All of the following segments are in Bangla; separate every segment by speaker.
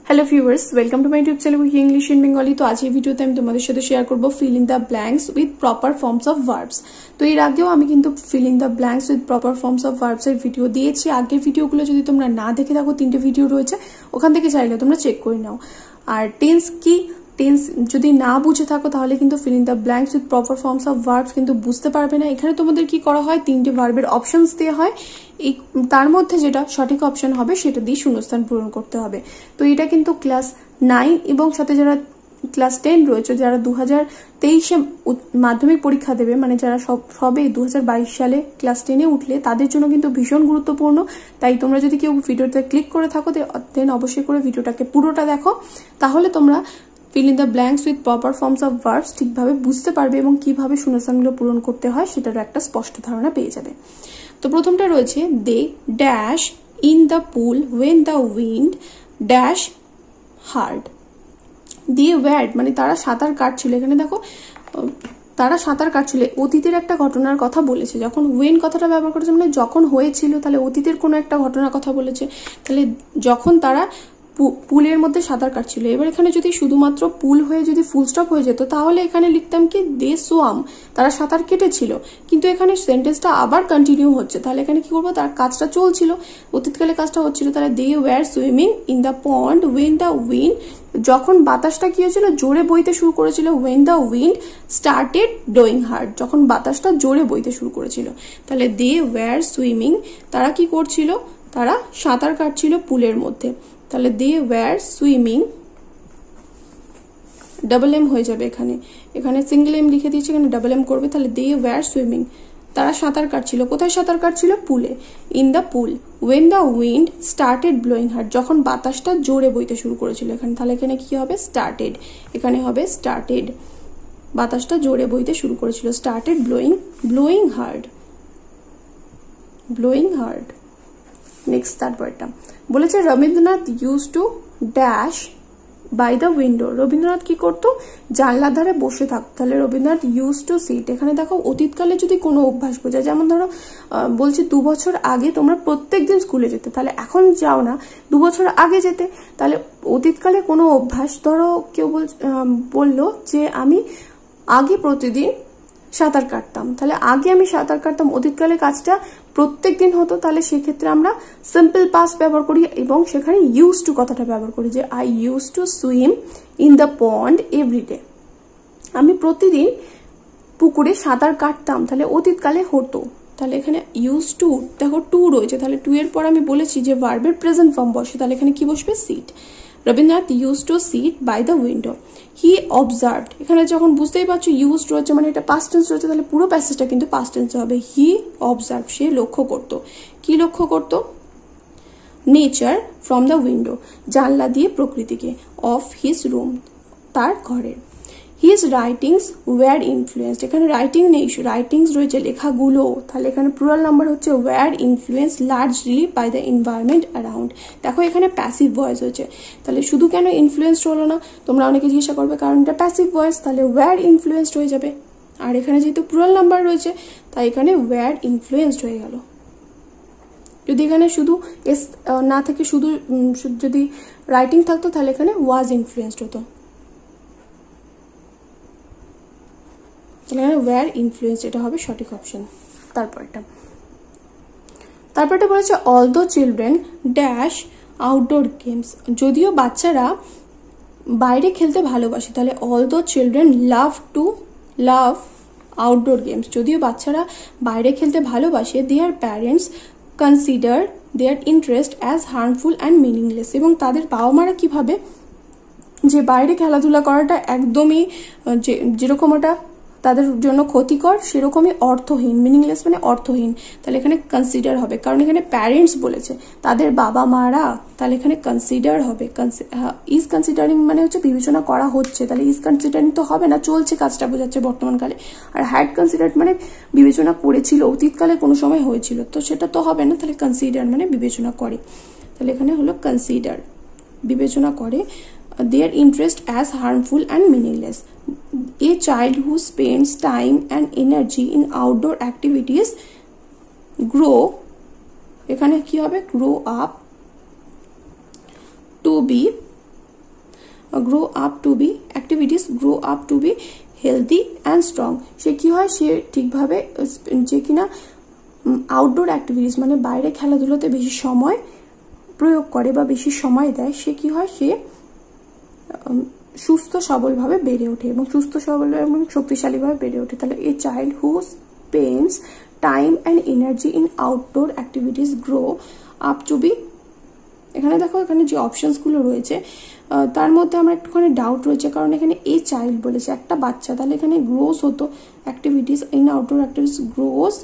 Speaker 1: Hello viewers, welcome to my YouTube channel with English in Bengali. तो आज এই ভিডিওতে আমি তোমাদের সাথে শেয়ার করব fill in the blanks with proper forms of verbs. তো এর আগেও আমি কিন্তু fill in the blanks with proper forms of verbs এর ভিডিও দিয়েছি। আগের ভিডিওগুলো যদি তোমরা না দেখে থাকো, 3টে ভিডিও রয়েছে, ওখান থেকে চাইলে তোমরা চেক করে নাও। আর টেন্স কি, টেন্স যদি না বুঝে থাকো তাহলে কিন্তু fill in the blanks with proper forms of verbs কিন্তু বুঝতে পারবে না। এখানে তোমাদের কি করা হয়, 3টে ভার্বের অপশনস দেওয়া হয়, তার মধ্যে যেটা সঠিক অপশন হবে সেটা দিয়ে শূন্যস্থান পূরণ করতে হবে। তো এটা কিন্তু ক্লাস 9 এবং সাথে যারা ক্লাস 10 রয়েছে, যারা 2023-এ মাধ্যমিক পরীক্ষা দেবে, মানে যারা সবে 2022 সালে ক্লাস 10-এ উঠলে, তাদের জন্য কিন্তু ভীষণ গুরুত্বপূর্ণ। তাই তোমরা যদি কেউ ভিডিওতে ক্লিক করে থাকো দেন অবশ্যই করে ভিডিওটাকে পুরোটা দেখো, তাহলে তোমরা feel in the blanks with proper forms of verbs ঠিকভাবে বুঝতে পারবে এবং কিভাবে শূন্যস্থানগুলো পূরণ করতে হয় সেটারও একটা স্পষ্ট ধারণা পেয়ে যাবে। তো প্রথমটা রয়েছে, they dash in the pool when the wind dash hard. দিয়ে ওয়ার্ড মানে তারা সাঁতার কাটছিল। এখানে দেখো তারা সাঁতার কাটছিল, অতীতের একটা ঘটনার কথা বলেছে। যখন ওয়েন কথাটা ব্যবহার করেছে মানে যখন হয়েছিল, তাহলে অতীতের কোনো একটা ঘটনার কথা বলেছে। তাহলে যখন তারা পুলের মধ্যে সাঁতার কাটছিল, এবার এখানে যদি শুধুমাত্র পুল হয়ে যদি ফুল স্টপ হয়ে যেত তাহলে এখানে লিখতাম কি দে সোয়াম, তারা সাঁতার কেটেছিল। কিন্তু এখানে সেন্টেন্সটা আবার কন্টিনিউ হচ্ছে, তাহলে এখানে কি করবো, তার কাজটা চলছিল, অতীতকালে কাজটা হচ্ছিল। তাহলে they were swimming in the pond when the wind, যখন বাতাসটা কি হয়েছিল, জোরে বইতে শুরু করেছিল। When the wind started blowing hard, যখন বাতাসটা জোরে বইতে শুরু করেছিল। তাহলে দে ওয়ার সুইমিং, তারা কি করছিল, তারা সাঁতার কাটছিল পুলের মধ্যে। তাহলে they were swimming, double M হয়ে যাবে, এখানে সিঙ্গেল এম লিখে দিয়েছি, এখানে ডাবল এম করবে। তাহলে দে ওয়ার সুইমিং, তারা সাঁতার কাটছিল। কোথায় সাঁতার কাটছিল? পুলে। In the pool when the wind started blowing hard, যখন বাতাসটা জোরে বইতে শুরু করেছিল। এখানে তাহলে এখানে কি হবে, স্টার্টেড, এখানে হবে স্টার্টেড, বাতাসটা জোরে বইতে শুরু করেছিল। Started blowing hard, blowing hard. Next তারপরটা বলেছে, Rabindranath use to dash by the window. Rabindranath কি করতো, জানলার ধারে বসে থাকতো। তাহলে রবীন্দ্রনাথ ইউজ টু সিট, এখানে দেখো অতীতকালে যদি কোনো অভ্যাস বোঝায়, যেমন ধরো বলছি 2 বছর আগে তোমরা প্রত্যেকদিন স্কুলে যেতে, তাহলে এখন যাও না, 2 বছর আগে যেতে। তাহলে অতীতকালে কোনো অভ্যাস, ধরো কেউ বললো যে আমি আগে প্রতিদিন সাঁতার কাটতাম, তাহলে আগে আমি সাঁতার কাটতাম, অতীতকালে কাজটা প্রত্যেক দিন হতো। তাহলে সেক্ষেত্রে আমরা সিম্পল পাস্ট ব্যবহার করি এবং সেখানে ইউজ টু কথাটা ব্যবহার করি, যে I use to swim in the pond everyday, আমি প্রতিদিন পুকুরে সাঁতার কাটতাম, তাহলে অতীতকালে হতো। তাহলে এখানে ইউজ টু, দেখো টু রয়েছে, তাহলে টু এর পর আমি বলেছি যে ভার্বের প্রেজেন্ট ফর্ম বসে, তাহলে এখানে কি বসবে, sit. Rabindranath use to sit by the window. He observed, এখানে যখন বুঝতেই পারছো ইউজ রয়েছে মানে এটা পাস্ট টেন্স রয়েছে, তাহলে পুরো প্যাসেজটা কিন্তু পাস্ট টেন্স হবে। হি অবজার্ভ, সে লক্ষ্য করতো। কি লক্ষ্য করতো? নেচার ফ্রম দ্য উইন্ডো, জানলা দিয়ে প্রকৃতিকে। অফ হিজ রুম, তার ঘরের। হিজ রাইটিংস ওয়ার ইনফ্লুয়েন্সড, এখানে রাইটিং নেই, রাইটিংস রয়েছে, লেখাগুলো। তাহলে এখানে প্লুরাল নাম্বার হচ্ছে were influence largely by the environment around. দেখো এখানে প্যাসিভ ভয়েস হয়েছে, তাহলে শুধু কেন ইনফ্লুয়েন্সড হলো না, তোমরা অনেকে জিজ্ঞাসা করবে, কারণ এটা প্যাসিভ ভয়েস, তাহলে ওয়ার ইনফ্লুয়েন্সড হয়ে যাবে। আর এখানে যেহেতু প্লুরাল নাম্বার রয়েছে তাই এখানে ওয়ার ইনফ্লুয়েন্সড হয়ে গেল। যদি এখানে শুধু এস না থেকে শুধু যদি রাইটিং থাকতো তাহলে এখানে ওয়াজ ইনফ্লুয়েন্সড হতো। এখানে ওয়ার ইনফ্লুয়েন্স, এটা হবে সঠিক অপশন। তারপরটা বলেছে, all the children dash outdoor games, যদিও বাচ্চারা বাইরে খেলতে ভালোবাসে। তাহলে all the children love outdoor games, যদিও বাচ্চারা বাইরে খেলতে ভালোবাসে। Their parents consider their interest as harmful and meaningless, এবং তাদের বাবা মারা কি ভাবে যে বাইরে খেলাধুলা করাটা একদমই যেরকম ওটা তাদের জন্য ক্ষতিকর, সেরকমই অর্থহীন। মিনিংলেস মানে অর্থহীন, তাহলে এখানে কনসিডার হবে, কারণ এখানে প্যারেন্টস বলেছে, তাদের বাবা মারা, তাহলে এখানে কনসিডার হবে। ইজ কনসিডারিং মানে হচ্ছে বিবেচনা করা হচ্ছে, তাহলে ইজ কনসিডারিং তো হবে না, চলছে কাজটা বোঝাচ্ছে বর্তমানকালে। আর হ্যাড কনসিডার্ড মানে বিবেচনা করেছিল, অতীতকালে কোনো সময় হয়েছিল, তো সেটা তো হবে না। তাহলে কনসিডার মানে বিবেচনা করে, তাহলে এখানে হলো কনসিডার, বিবেচনা করে। their interest as harmful and meaningless. A child who spends time and energy in outdoor activities grow, এখানে কি হবে, grow up to be grow up to be activities grow up to be healthy and strong. সে কি হয়, সে ঠিকভাবে যে কিনা আউটডোর অ্যাক্টিভিটিস মানে বাইরে খেলাধুলোতে বেশি সময় প্রয়োগ করে বা বেশি সময় দেয়, সে কি হয়, সে সুস্থ সবলভাবে বেড়ে ওঠে এবং সুস্থ সবল এবং শক্তিশালীভাবে বেড়ে ওঠে। তাহলে a child who spends time and energy in outdoor activities grow up to be. এখানে দেখো, এখানে যে অপশনসগুলো রয়েছে তার মধ্যে আমার একটুখানি ডাউট রয়েছে, কারণ এখানে এ চাইল্ড বলেছে, একটা বাচ্চা, তাহলে এখানে গ্রোস হতো activities in outdoor activities gross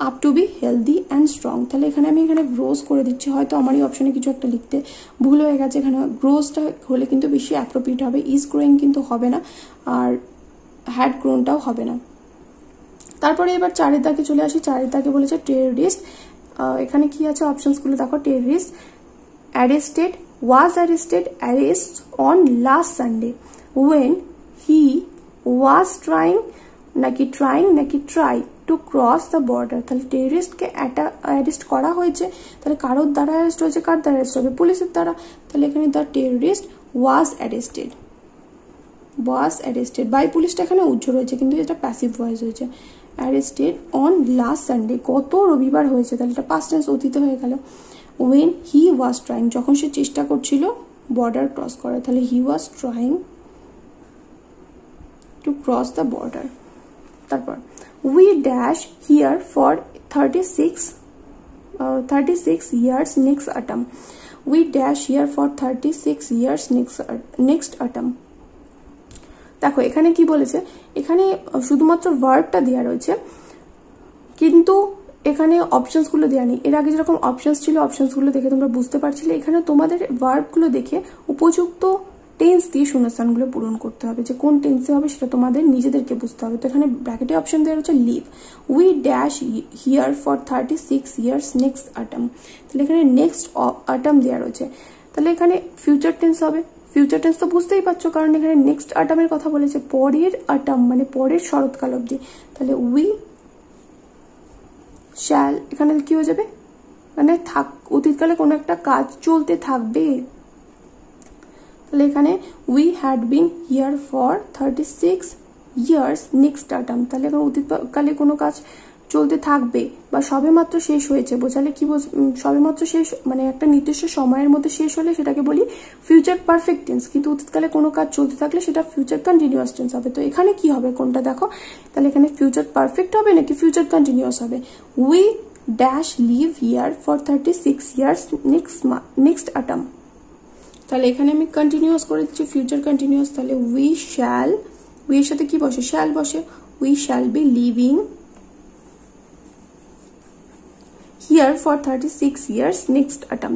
Speaker 1: up to be healthy and strong. তাহলে আমি এখানে গ্রোস করে দিচ্ছি, হয়তো আমার এই অপশনে কিছু একটা লিখতে ভুল হয়ে গেছে। এখানে গ্রোসটা হলে কিন্তু বেশি অ্যাপ্রোপ্রিয়েট হবে, ইজ গ্রোয়িং কিন্তু হবে না, আর হ্যাড গ্রোনটাও হবে না। তারপরে এবার 4 দাগে চলে আসি। 4 দাগে বলেছে টেররিস্ট। এখানে কি আছে অপশনসগুলো দেখো। Terrorist arrested was arrested arrest on last Sunday when he was trying try to cross the border। তাহলে টেররিস্টকে অ্যারেস্ট করা হয়েছে, তাহলে কারোর দ্বারা অ্যারেস্ট হয়েছে, কার দ্বারা অ্যারেস্ট হবে, পুলিশের দ্বারা। তাহলে এখানে the terrorist was arrested by পুলিশটা এখানে উজ্জ্ব রয়েছে, কিন্তু এটা প্যাসিভ ভয়েস হয়েছে। অ্যারেস্টেড অন লাস্ট সানডে, গত রবিবার হয়েছে, তাহলে এটা পাস্ট টেন্স অতীতে হয়ে গেল। when he was trying, যখন সে চেষ্টা করছিল বর্ডার ক্রস করার, তাহলে he was trying to cross the border। তারপর we dash here for 36 years next autumn। we dash here for 36 years next autumn। দেখো এখানে কি বলেছে, এখানে শুধুমাত্র ভার্বটা দেওয়া রয়েছে, কিন্তু এখানে অপশনসগুলো দেওয়া নেই। এর আগে যেরকম অপশনস ছিল, অপশনসগুলো দেখে তোমরা বুঝতে পারছিলে। এখানে তোমাদের ভার্বগুলো দেখে উপযুক্ত টেন্স দিয়ে শূন্যস্থানগুলো পূরণ করতে হবে, যে কোন টেন্সে হবে সেটা তোমাদের নিজেদেরকে বুঝতে হবে। তো এখানে ব্র্যাকেটে অপশন দেওয়া রয়েছে live, we dash here for 36 years next autumn. তাহলে এখানে নেক্সট অটাম দেওয়া রয়েছে, তাহলে এখানে ফিউচার টেন্স হবে। ফিউচার টেন্স তো বুঝতেই পারছো, কারণ এখানে নেক্সট অটামের কথা বলেছে, পরের অটাম মানে পরের শরৎকাল অবধি। তাহলে উই শ্যাল, এখানে কি হয়ে যাবে, মানে অতীতকালে কোনো একটা কাজ চলতে থাকবে। তাহলে এখানে we had been here for 36 years next autumn. তাহলে এখানে অতীতকালে কোনো কাজ চলতে থাকবে বা সবেমাত্র শেষ হয়েছে বোঝালে কি সবেমাত্র শেষ মানে একটা নির্দিষ্ট সময়ের মধ্যে শেষ হলে সেটাকে বলি ফিউচার পারফেক্ট টেন্স, কিন্তু অতীতকালে কোনো কাজ চলতে থাকলে সেটা ফিউচার কন্টিনিউয়াস টেন্স হবে। তো এখানে কি হবে, কোনটা দেখো, তাহলে এখানে ফিউচার পারফেক্ট হবে নাকি ফিউচার কন্টিনিউয়াস হবে। We dash live here for 36 years next autumn. তাহলে এখানে আমি কন্টিনিউয়াস করে দিচ্ছি, ফিউচার কন্টিনিউয়াস। তাহলে উই শ্যাল, উই এর সাথে কি বসে, শ্যাল বসে, we shall be living here for 36 years next autumn.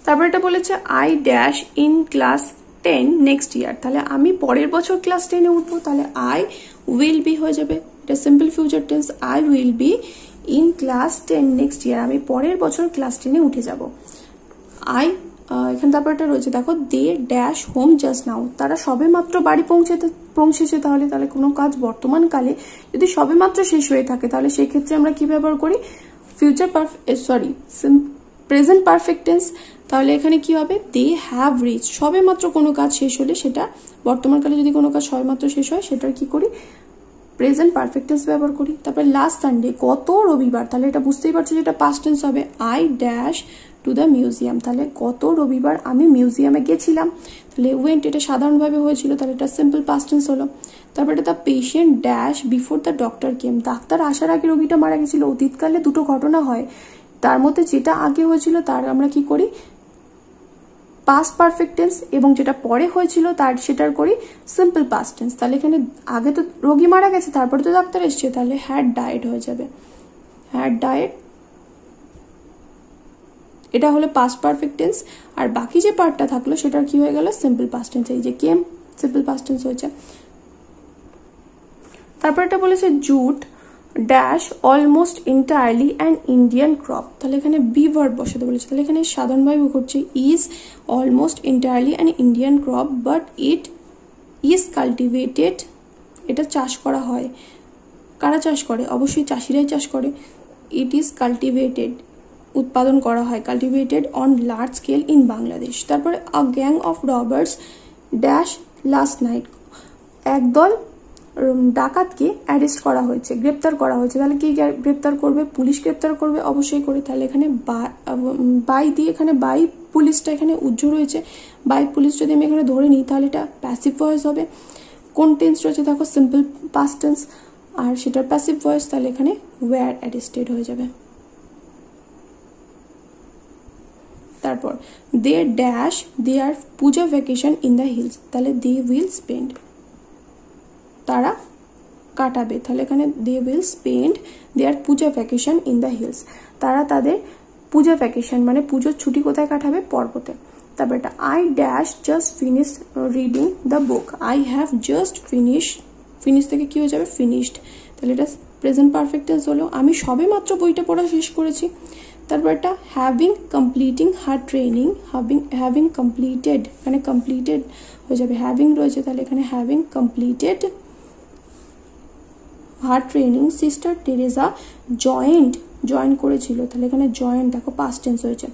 Speaker 1: তারপর এটা বলেছে I dash in class 10 next year. তাহলে আমি পরের বছর ক্লাস 10-এ উঠবো, তাহলে আই উইল বি হয়ে যাবে, এটা simple future tense. I will be in class 10 next year, আমি পরের বছর ক্লাস 10-এ উঠে যাব। এখানে তারপর এটা রয়েছে দেখো, they dash home just now, তারা সবেমাত্র বাড়ি পৌঁছেছে। তাহলে কোনো কাজ বর্তমানকালে যদি সবেমাত্র শেষ হয়ে থাকে, তাহলে সেই ক্ষেত্রে আমরা কি ব্যবহার করি, প্রেজেন্ট পারফেক্ট টেন্স। তাহলে এখানে কি হবে, দে হ্যাভ রিচ, সবেমাত্র কোনো কাজ শেষ হলে সেটা বর্তমানকালে যদি কোনো কাজ সবেমাত্র শেষ হয় সেটার কি করি, প্রেজেন্ট পারফেক্ট টেন্স ব্যবহার করি। তারপরে লাস্ট সানডে, গত রবিবার, তাহলে এটা বুঝতেই পারছো যে এটা পাস্ট টেন্স হবে। I dash to the museum, তাহলে গত রবিবার আমি মিউজিয়ামে গেছিলাম। তাহলে ওয়েন্ট, এটা সাধারণভাবে হয়েছিল, তাহলে এটা সিম্পল পাস্ট টেন্স হলো। তারপরে the patient dash before the doctor came, doctor আসার আগে রোগীটা মারা গেছিল। অতীতকালে দুটো ঘটনা হয়, তার মধ্যে যেটা আগে হয়েছিল তার আমরা কি করি, পাস্ট পারফেক্ট টেন্স, এবং যেটা পরে হয়েছিল সেটার করি সিম্পল পাস্ট টেন্স। তাহলে এখানে আগে তো রোগী মারা গেছে, তারপরে তো ডাক্তার এসছে, তাহলে হ্যাড ডায়েড হয়ে যাবে, হ্যাড ডায়েড, এটা হলো পাস্ট পারফেক্ট টেন্স। আর বাকি যে পার্টটা থাকলো সেটার কি হয়ে গেল, সিম্পল পাস্ট টেন্স। এই যে কেম সিম্পল পাস্ট টেন্স হয়েছে। তারপর এটা বলেছে jute dash almost entirely an Indian crop, তাহলে এখানে বি ভার্ব বসাতে বলেছে। তাহলে এখানে সাধারণভাবে করছে is almost entirely an Indian crop but it is cultivated, এটা চাষ করা হয়। কারা চাষ করে, অবশ্যই চাষিরাই চাষ করে। ইট ইজ কাল্টিভেটেড উৎপাদন করা হয়, cultivated on large scale in Bangladesh. তারপরে a gang of robbers dash last night, একদল ডাকাতকে অ্যারেস্ট করা হয়েছে, গ্রেপ্তার করা হয়েছে। তাহলে কি গ্রেপ্তার করবে? পুলিশ গ্রেপ্তার করবে অবশ্যই করে। তাহলে এখানে বাই দিয়ে, এখানে বাই পুলিশটা এখানে উজ্জ্ব রয়েছে। বাই পুলিশ যদি আমি এখানে ধরে নিই তাহলে এটা প্যাসিভ ভয়েস হবে। কোন টেন্স রয়েছে দেখো? সিম্পল পাস্ট টেন্স, আর সেটার প্যাসিভ ভয়েস, তাহলে এখানে ওয়্যার অ্যারেস্টেড হয়ে যাবে। তারপর they dash their puja vacation in the hills, তাহলে দে উইল স্পেন্ড, তারা কাটাবে। তাহলে এখানে they will spend their puja vacation in the hills, তারা তাদের পূজা ভ্যাকেশন মানে পুজোর ছুটি কোথায় কাটাবে? পর্বতে। তারপর এটা I dash just finish reading the book, I have just finish থেকে কি হয়ে যাবে? ফিনিশড। তাহলে এটা প্রেজেন্ট পারফেক্ট টেন্স হলো, আমি সবে মাত্র বইটা পড়া শেষ করেছি। তারপর এটা having completing her training, having completed, মানে কমপ্লিটেড হয়ে যাবে, হ্যাভিং রয়েছে তাহলে এখানে having completed her training sister Teresa join করেছিল, তাহলে এখানে জয়েন দেখো পাস্ট টেন্স হয়েছে।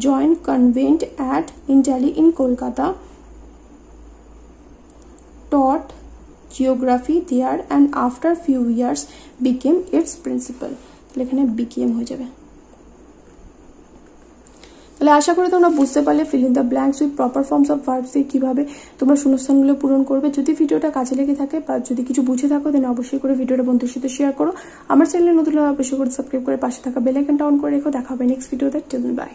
Speaker 1: Join convent at Entally in Kolkata, taught geography there and after few years became its principal, তাহলে এখানে বিকেম হয়ে যাবে। তাহলে আশা করি তোমরা বুঝতে পারলে feel in the blanks with proper forms of verbs দিয়ে কিভাবে তোমরা শূন্যস্থানগুলো পূরণ করবে। যদি ভিডিওটা কাজে লেগে থাকে বা যদি কিছু বুঝে থাকো দেন অবশ্যই করে ভিডিওটা বন্ধুদের সাথে শেয়ার করো। আমার চ্যানেলে নতুন হলে অবশ্যই করে সাবস্ক্রাইব করে পাশে থাকা বেল আইকনটা অন করে রেখো। দেখা হবে নেক্সট ভিডিওতে। Till then by.